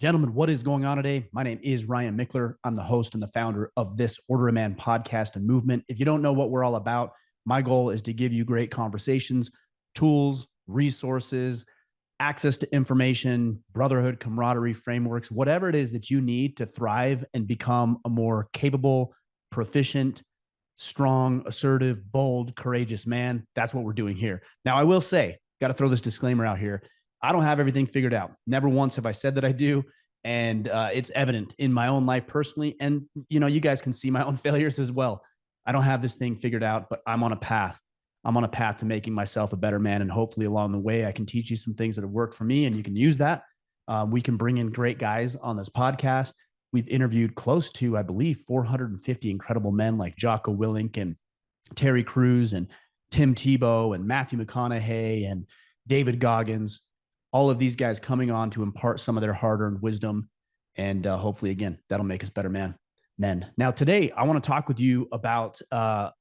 Gentlemen, what is going on today? My name is Ryan Mickler. I'm the host and the founder of this Order of Man podcast and movement. If you don't know what we're all about, my goal is to give you great conversations, tools, resources, access to information, brotherhood, camaraderie, frameworks, whatever it is that you need to thrive and become a more capable, proficient, strong, assertive, bold, courageous man. That's what we're doing here. Now, I will say, got to throw this disclaimer out here. I don't have everything figured out. Never once have I said that I do. And it's evident in my own life personally. And, you guys can see my own failures as well. I don't have this thing figured out, but I'm on a path. I'm on a path to making myself a better man. And hopefully along the way, I can teach you some things that have worked for me and you can use that. We can bring in great guys on this podcast. We've interviewed close to, I believe, 450 incredible men like Jocko Willink and Terry Crews and Tim Tebow and Matthew McConaughey and David Goggins. All of these guys coming on to impart some of their hard-earned wisdom. And hopefully, again, that'll make us better men. Now, today, I want to talk with you about a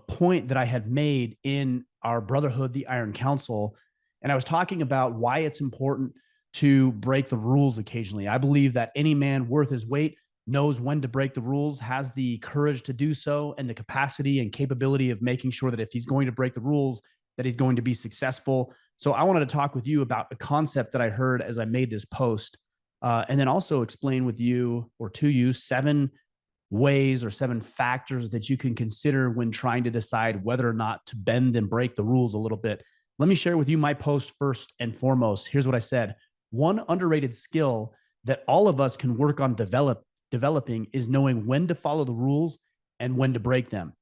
point that I had made in our brotherhood, the Iron Council. And I was talking about why it's important to break the rules occasionally. I believe that any man worth his weight knows when to break the rules, has the courage to do so, and the capacity and capability of making sure that if he's going to break the rules, that he's going to be successful. So I wanted to talk with you about a concept that I heard as I made this post, and then also explain with you or to you 7 ways or 7 factors that you can consider when trying to decide whether or not to bend and break the rules a little bit. Let me share with you my post first and foremost. Here's what I said. One underrated skill that all of us can work on developing is knowing when to follow the rules and when to break them.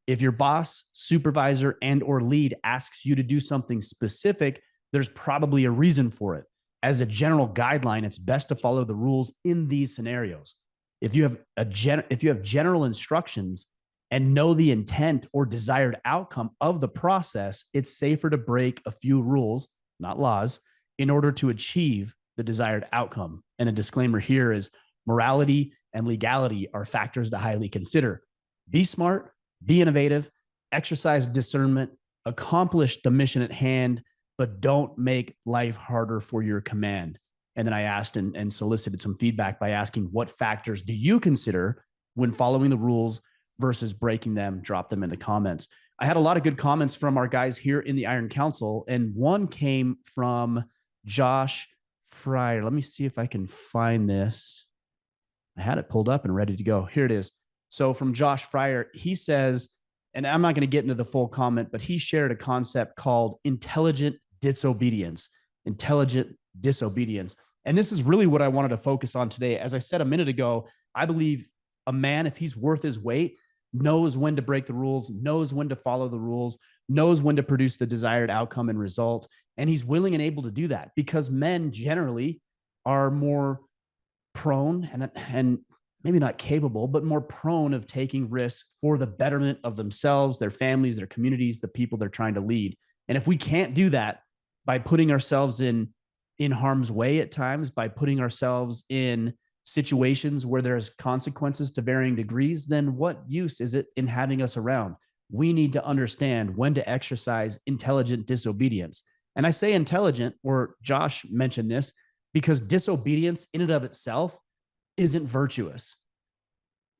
If your boss, supervisor, and or lead asks you to do something specific, there's probably a reason for it. As a general guideline, it's best to follow the rules in these scenarios. If you have general instructions and know the intent or desired outcome of the process, it's safer to break a few rules, not laws, in order to achieve the desired outcome. And a disclaimer here is morality and legality are factors to highly consider. Be smart, be innovative, exercise discernment, accomplish the mission at hand, but don't make life harder for your command. And then I asked and solicited some feedback by asking, what factors do you consider when following the rules versus breaking them? Drop them in the comments. I had a lot of good comments from our guys here in the Iron Council, and one came from Josh Fryer. Let me see if I can find this. I had it pulled up and ready to go. Here it is. So from Josh Fryer, he says, and I'm not going to get into the full comment, but he shared a concept called intelligent disobedience. Intelligent disobedience. And this is really what I wanted to focus on today. As I said a minute ago, I believe a man, if he's worth his weight, knows when to break the rules, knows when to follow the rules, knows when to produce the desired outcome and result. And he's willing and able to do that because men generally are more prone and maybe not capable, but more prone of taking risks for the betterment of themselves, their families, their communities, the people they're trying to lead. And if we can't do that by putting ourselves in harm's way at times, by putting ourselves in situations where there's consequences to varying degrees, then what use is it in having us around? We need to understand when to exercise intelligent disobedience. And I say intelligent, or Josh mentioned this, because disobedience in and of itself isn't virtuous.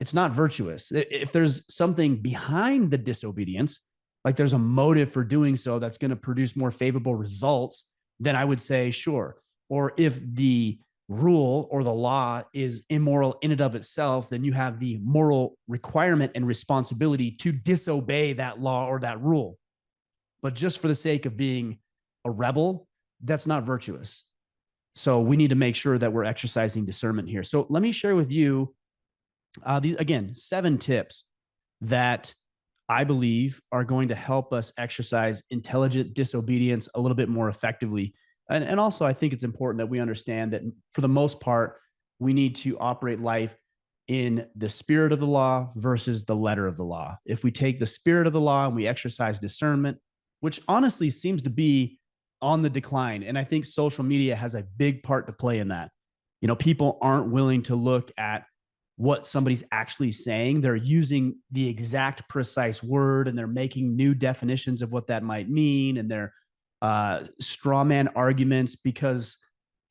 It's not virtuous. If there's something behind the disobedience, like there's a motive for doing so that's going to produce more favorable results, then I would say sure. Or if the rule or the law is immoral in and of itself, then you have the moral requirement and responsibility to disobey that law or that rule. But just for the sake of being a rebel, that's not virtuous. So we need to make sure that we're exercising discernment here. So let me share with you these, again, 7 tips that I believe are going to help us exercise intelligent disobedience a little bit more effectively. And also, I think it's important that we understand that for the most part, we need to operate life in the spirit of the law versus the letter of the law. If we take the spirit of the law and we exercise discernment, which honestly seems to be on the decline. And I think social media has a big part to play in that. People aren't willing to look at what somebody's actually saying. They're using the exact precise word and they're making new definitions of what that might mean. And they're straw man arguments because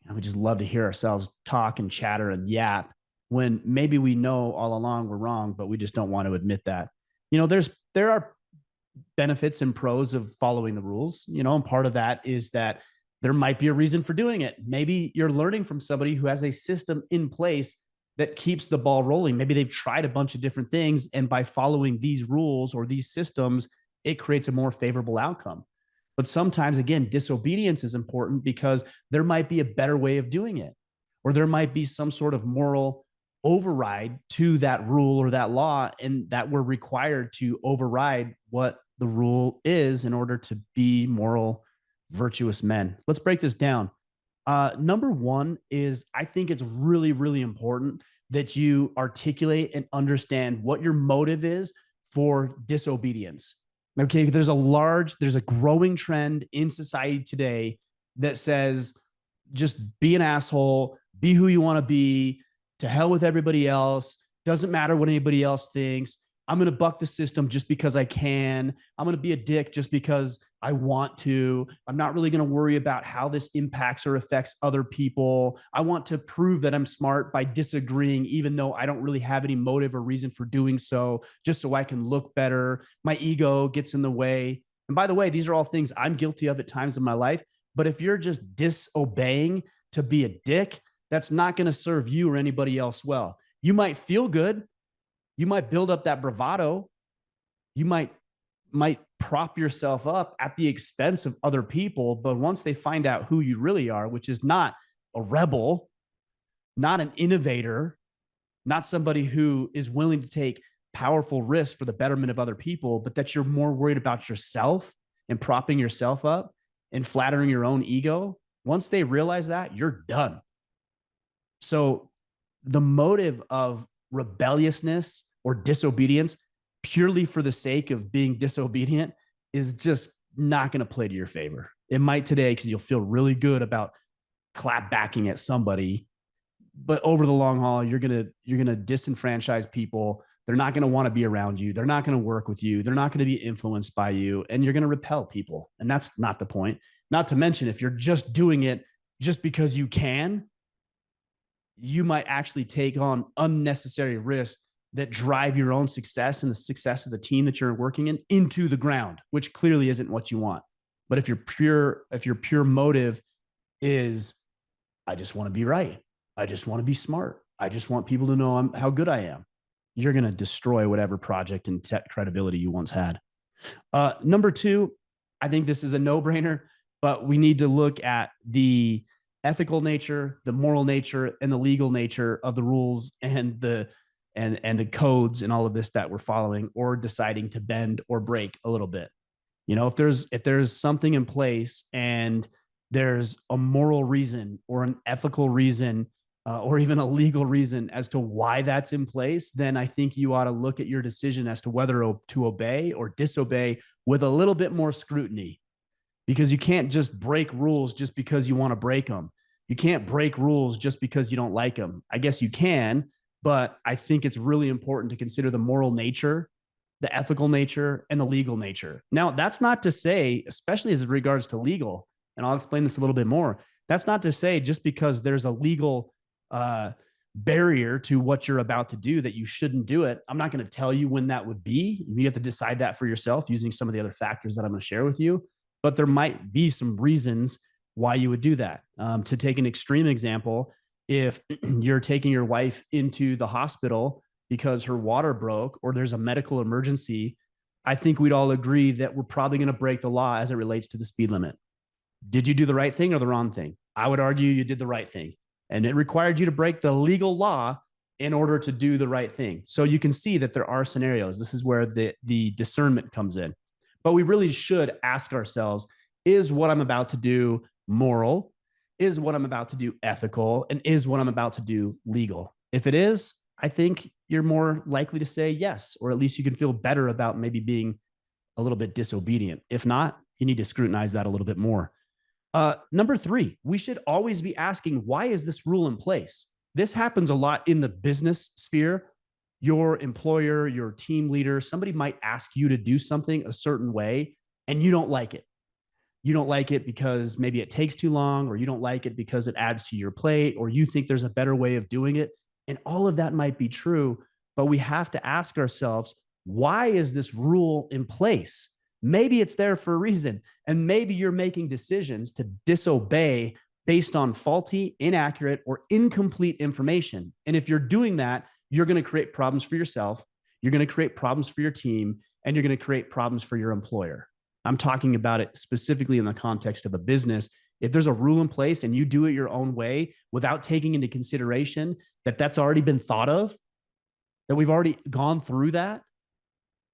And we just love to hear ourselves talk and chatter and yap when maybe we know all along we're wrong, but we just don't want to admit that. There are benefits and pros of following the rules, and part of that is that there might be a reason for doing it. Maybe you're learning from somebody who has a system in place that keeps the ball rolling. Maybe they've tried a bunch of different things, and by following these rules or these systems, it creates a more favorable outcome. But sometimes, again, disobedience is important because there might be a better way of doing it, or there might be some sort of moral override to that rule or that law, and that we're required to override what the rule is in order to be moral, virtuous men. Let's break this down. Number one is I think it's really, really important that you articulate and understand what your motive is for disobedience. Okay, there's a growing trend in society today that says just be an asshole, be who you want to be, to hell with everybody else. Doesn't matter what anybody else thinks. I'm going to buck the system just because I can. I'm going to be a dick just because I want to. I'm not really going to worry about how this impacts or affects other people. I want to prove that I'm smart by disagreeing, even though I don't really have any motive or reason for doing so, just so I can look better. My ego gets in the way. And by the way, these are all things I'm guilty of at times in my life. But if you're just disobeying to be a dick, that's not going to serve you or anybody else well. You might feel good. You might build up that bravado. You might prop yourself up at the expense of other people. But once they find out who you really are, which is not a rebel, not an innovator, not somebody who is willing to take powerful risks for the betterment of other people, but that you're more worried about yourself and propping yourself up and flattering your own ego, once they realize that, you're done. So the motive of rebelliousness or disobedience purely for the sake of being disobedient is just not going to play to your favor. It might today because you'll feel really good about clap backing at somebody, but over the long haul, you're gonna disenfranchise people. They're not going to want to be around you. They're not going to work with you. They're not going to be influenced by you, and you're going to repel people. And that's not the point. Not to mention, if you're just doing it just because you can, you might actually take on unnecessary risks that drive your own success and the success of the team that you're working in into the ground, which clearly isn't what you want. But if your pure motive is, I just want to be right, I just want to be smart, I just want people to know how good I am, you're going to destroy whatever project and tech credibility you once had. Number two, I think this is a no-brainer, but we need to look at the ethical nature, the moral nature, and the legal nature of the rules and the codes and all of this that we're following or deciding to bend or break a little bit. If there's something in place and there's a moral reason or an ethical reason or even a legal reason as to why that's in place, then I think you ought to look at your decision as to whether to obey or disobey with a little bit more scrutiny, because you can't just break rules just because you want to break them. You can't break rules just because you don't like them. I guess you can, but I think it's really important to consider the moral nature, the ethical nature, and the legal nature. Now, that's not to say, especially as regards to legal, and I'll explain this a little bit more, that's not to say just because there's a legal barrier to what you're about to do that you shouldn't do it. I'm not going to tell you when that would be. You have to decide that for yourself using some of the other factors that I'm going to share with you. But there might be some reasons why you would do that. To take an extreme example, if you're taking your wife into the hospital because her water broke or there's a medical emergency, I think we'd all agree that we're probably going to break the law as it relates to the speed limit. Did you do the right thing or the wrong thing? I would argue you did the right thing. And it required you to break the legal law in order to do the right thing. So you can see that there are scenarios. This is where the discernment comes in. But we really should ask ourselves, is what I'm about to do moral? Is what I'm about to do ethical? And is what I'm about to do legal? If it is, I think you're more likely to say yes, or at least you can feel better about maybe being a little bit disobedient. If not, you need to scrutinize that a little bit more. Number three, we should always be asking, why is this rule in place? This happens a lot in the business sphere. Your employer, your team leader, somebody might ask you to do something a certain way and you don't like it. You don't like it because maybe it takes too long, or you don't like it because it adds to your plate, or you think there's a better way of doing it. And all of that might be true, but we have to ask ourselves, why is this rule in place? Maybe it's there for a reason. And maybe you're making decisions to disobey based on faulty, inaccurate, or incomplete information. And if you're doing that, you're going to create problems for yourself, you're going to create problems for your team, and you're going to create problems for your employer. I'm talking about it specifically in the context of a business. If there's a rule in place and you do it your own way without taking into consideration that that's already been thought of, that we've already gone through that,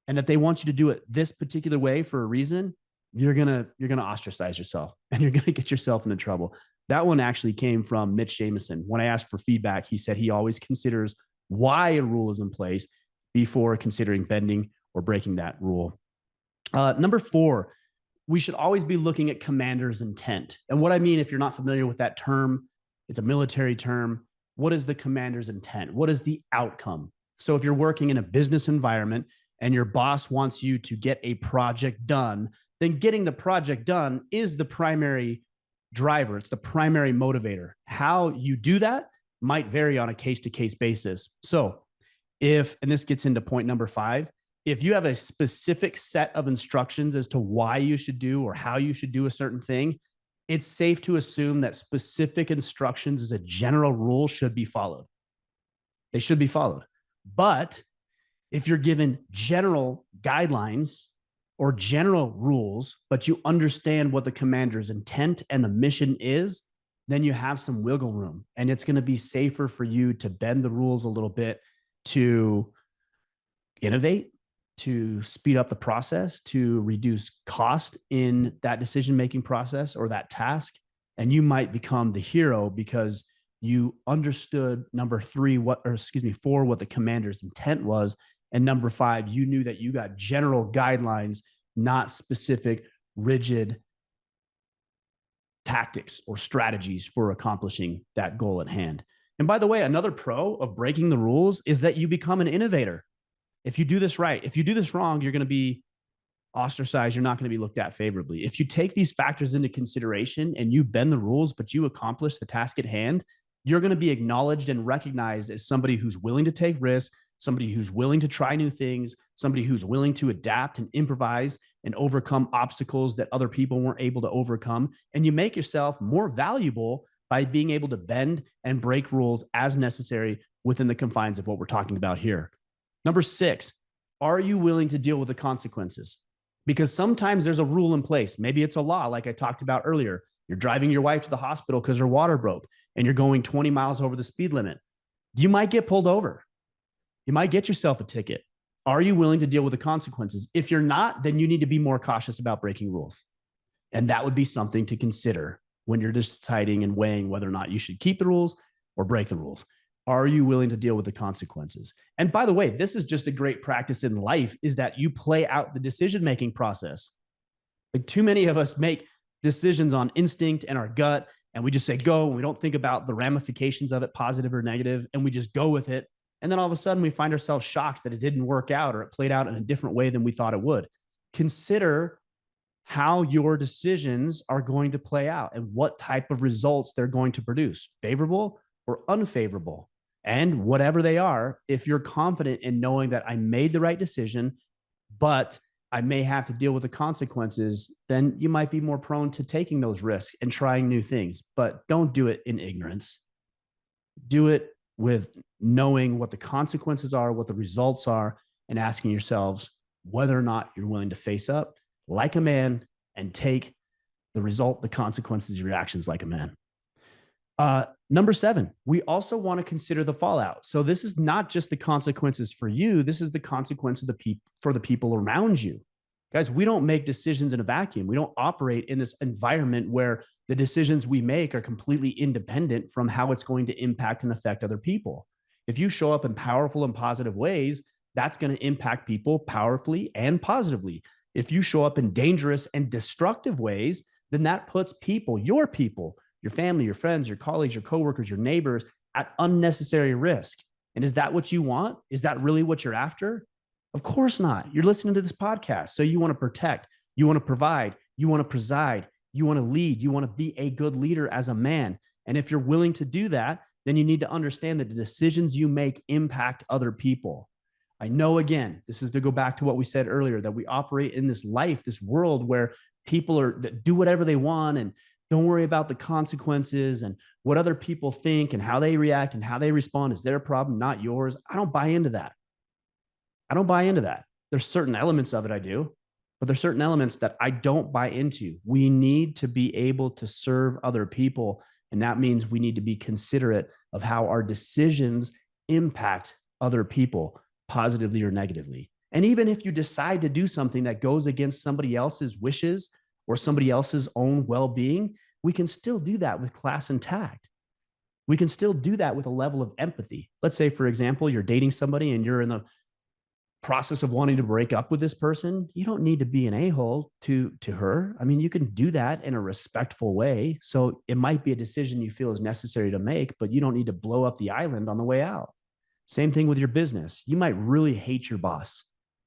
and that they want you to do it this particular way for a reason, you're gonna ostracize yourself and you're gonna get yourself into trouble. That one actually came from Mitch Jameson. When I asked for feedback, he said he always considers why a rule is in place before considering bending or breaking that rule. Number 4, we should always be looking at commander's intent. And what I mean, if you're not familiar with that term, it's a military term. What is the commander's intent? What is the outcome? So if you're working in a business environment and your boss wants you to get a project done, then getting the project done is the primary driver. It's the primary motivator. How you do that might vary on a case-to-case basis. So and this gets into point number 5, if you have a specific set of instructions as to why you should do or how you should do a certain thing, it's safe to assume that specific instructions as a general rule should be followed. They should be followed. But if you're given general guidelines or general rules, but you understand what the commander's intent and the mission is, then you have some wiggle room, and it's going to be safer for you to bend the rules a little bit to innovate, to speed up the process, to reduce cost in that decision-making process or that task. And you might become the hero because you understood number 4, what the commander's intent was. And number 5, you knew that you got general guidelines, not specific, rigid tactics or strategies for accomplishing that goal at hand. And by the way, another pro of breaking the rules is that you become an innovator. If you do this right, if you do this wrong, you're going to be ostracized. You're not going to be looked at favorably. If you take these factors into consideration and you bend the rules, but you accomplish the task at hand, you're going to be acknowledged and recognized as somebody who's willing to take risks, somebody who's willing to try new things, somebody who's willing to adapt and improvise and overcome obstacles that other people weren't able to overcome. And you make yourself more valuable by being able to bend and break rules as necessary within the confines of what we're talking about here. Number 6, are you willing to deal with the consequences? Because sometimes there's a rule in place. Maybe it's a law, like I talked about earlier. You're driving your wife to the hospital because her water broke and you're going 20 miles over the speed limit. You might get pulled over. You might get yourself a ticket. Are you willing to deal with the consequences? If you're not, then you need to be more cautious about breaking rules. And that would be something to consider when you're deciding and weighing whether or not you should keep the rules or break the rules. Are you willing to deal with the consequences? And by the way, this is just a great practice in life, is that you play out the decision-making process. Like, too many of us make decisions on instinct and our gut, and we just say go, and we don't think about the ramifications of it, positive or negative, and we just go with it. And then all of a sudden we find ourselves shocked that it didn't work out or it played out in a different way than we thought it would. Consider how your decisions are going to play out and what type of results they're going to produce, favorable or unfavorable. And whatever they are, if you're confident in knowing that I made the right decision, but I may have to deal with the consequences, then you might be more prone to taking those risks and trying new things. But don't do it in ignorance. Do it with knowing what the consequences are, what the results are, and asking yourselves whether or not you're willing to face up like a man and take the result, the consequences of your actions like a man. Number 7, we also want to consider the fallout. So this is not just the consequences for you. This is the consequence of for the people around you. Guys, we don't make decisions in a vacuum. We don't operate in this environment where the decisions we make are completely independent from how it's going to impact and affect other people. If you show up in powerful and positive ways, that's going to impact people powerfully and positively. If you show up in dangerous and destructive ways, then that puts your family, your friends, your colleagues, your coworkers, your neighbors at unnecessary risk. And is that what you want? Is that really what you're after? Of course not. You're listening to this podcast, so you want to protect, you want to provide, you want to preside, You want to lead. You want to be a good leader as a man. And if you're willing to do that, then you need to understand that the decisions you make impact other people. I know, again, this is to go back to what we said earlier, that we operate in this life, this world where people do whatever they want and don't worry about the consequences and what other people think and how they react and how they respond is their problem, not yours. I don't buy into that. I don't buy into that. There's certain elements of it I do, but there's certain elements that I don't buy into. We need to be able to serve other people. And that means we need to be considerate of how our decisions impact other people positively or negatively. And even if you decide to do something that goes against somebody else's wishes or somebody else's own well-being, we can still do that with class and tact. We can still do that with a level of empathy. Let's say, for example, you're dating somebody and you're in the process of wanting to break up with this person. You don't need to be an a-hole to her. I mean, you can do that in a respectful way. So it might be a decision you feel is necessary to make, but you don't need to blow up the island on the way out. Same thing with your business. You might really hate your boss.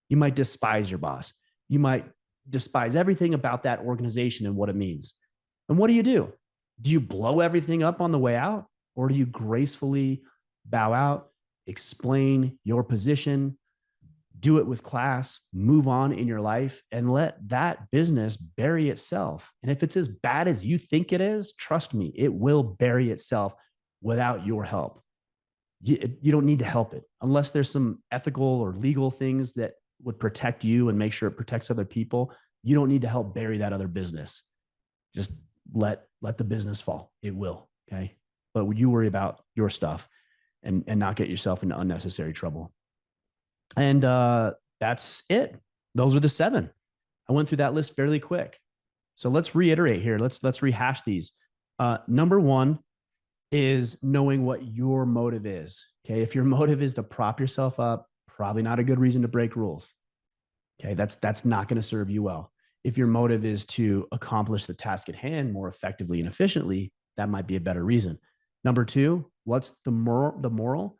You might despise your boss. You might despise everything about that organization and what it means. And what do? Do you blow everything up on the way out, or do you gracefully bow out, explain your position, do it with class, move on in your life, and let that business bury itself? And if it's as bad as you think it is, trust me, it will bury itself without your help. You don't need to help it unless there's some ethical or legal things that would protect you and make sure it protects other people. You don't need to help bury that other business. Just let the business fall. It will. Okay. But you worry about your stuff and not get yourself into unnecessary trouble. And that's it. Those are the 7. I went through that list fairly quick. So let's reiterate here. Let's rehash these. Number 1 is knowing what your motive is. Okay. If your motive is to prop yourself up, probably not a good reason to break rules. Okay. That's not going to serve you well. If your motive is to accomplish the task at hand more effectively and efficiently, that might be a better reason. Number 2, what's the moral,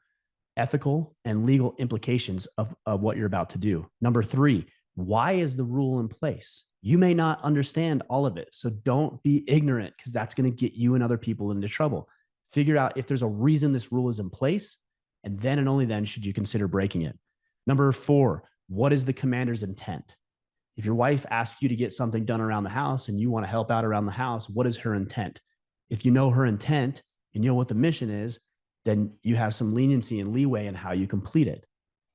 ethical, and legal implications of what you're about to do? Number 3, why is the rule in place? You may not understand all of it. So don't be ignorant, because that's going to get you and other people into trouble. Figure out if there's a reason this rule is in place, and then and only then should you consider breaking it. Number 4, what is the commander's intent? If your wife asks you to get something done around the house and you want to help out around the house, what is her intent? If you know her intent and you know what the mission is, then you have some leniency and leeway in how you complete it.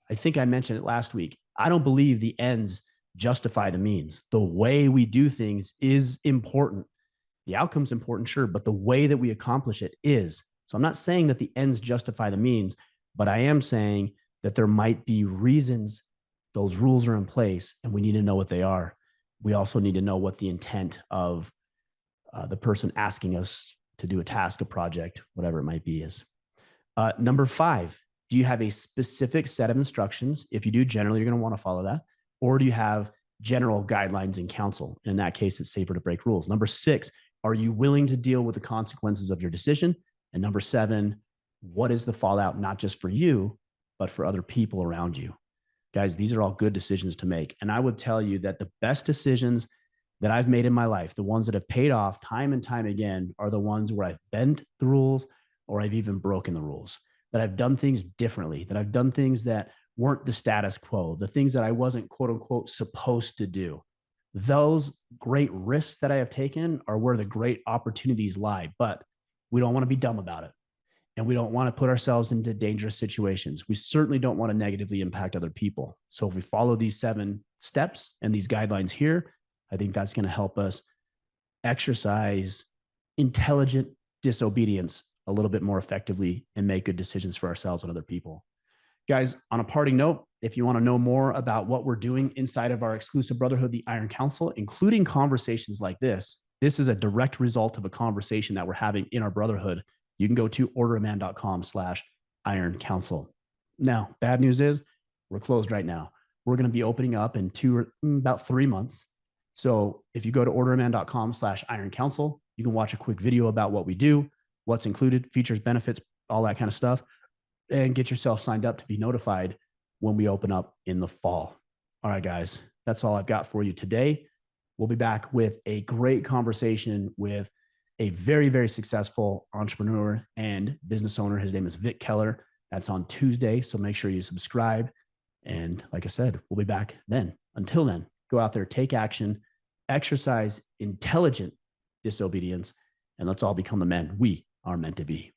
I think I mentioned it last week. I don't believe the ends justify the means. The way we do things is important. The outcome's important, sure, but the way that we accomplish it is. So I'm not saying that the ends justify the means, but I am saying that there might be reasons those rules are in place and we need to know what they are. We also need to know what the intent of the person asking us to do a task, a project, whatever it might be is. Number 5, do you have a specific set of instructions? If you do, generally you're going to want to follow that. Or do you have general guidelines and counsel? In that case, it's safer to break rules. Number 6, are you willing to deal with the consequences of your decision? And number 7, what is the fallout, not just for you, but for other people around you? Guys, these are all good decisions to make. And I would tell you that the best decisions that I've made in my life, the ones that have paid off time and time again, are the ones where I've bent the rules or I've even broken the rules, that I've done things differently, that I've done things that weren't the status quo, the things that I wasn't, quote unquote, supposed to do. Those great risks that I have taken are where the great opportunities lie, but we don't want to be dumb about it. And we don't want to put ourselves into dangerous situations. We certainly don't want to negatively impact other people. So if we follow these 7 steps and these guidelines here, I think that's going to help us exercise intelligent disobedience a little bit more effectively and make good decisions for ourselves and other people. Guys, on a parting note, if you want to know more about what we're doing inside of our exclusive brotherhood, the Iron Council, including conversations like this is a direct result of a conversation that we're having in our brotherhood. You can go to orderofman.com/Iron Council. Now, bad news is we're closed right now. We're going to be opening up in about 3 months. So if you go to orderofman.com/Iron Council, you can watch a quick video about what we do, what's included, features, benefits, all that kind of stuff, and get yourself signed up to be notified when we open up in the fall. All right, guys, that's all I've got for you today. We'll be back with a great conversation with a very, very successful entrepreneur and business owner. His name is Vic Keller. That's on Tuesday. So make sure you subscribe. And like I said, we'll be back then. Until then, go out there, take action, exercise intelligent disobedience, and let's all become the men we are meant to be.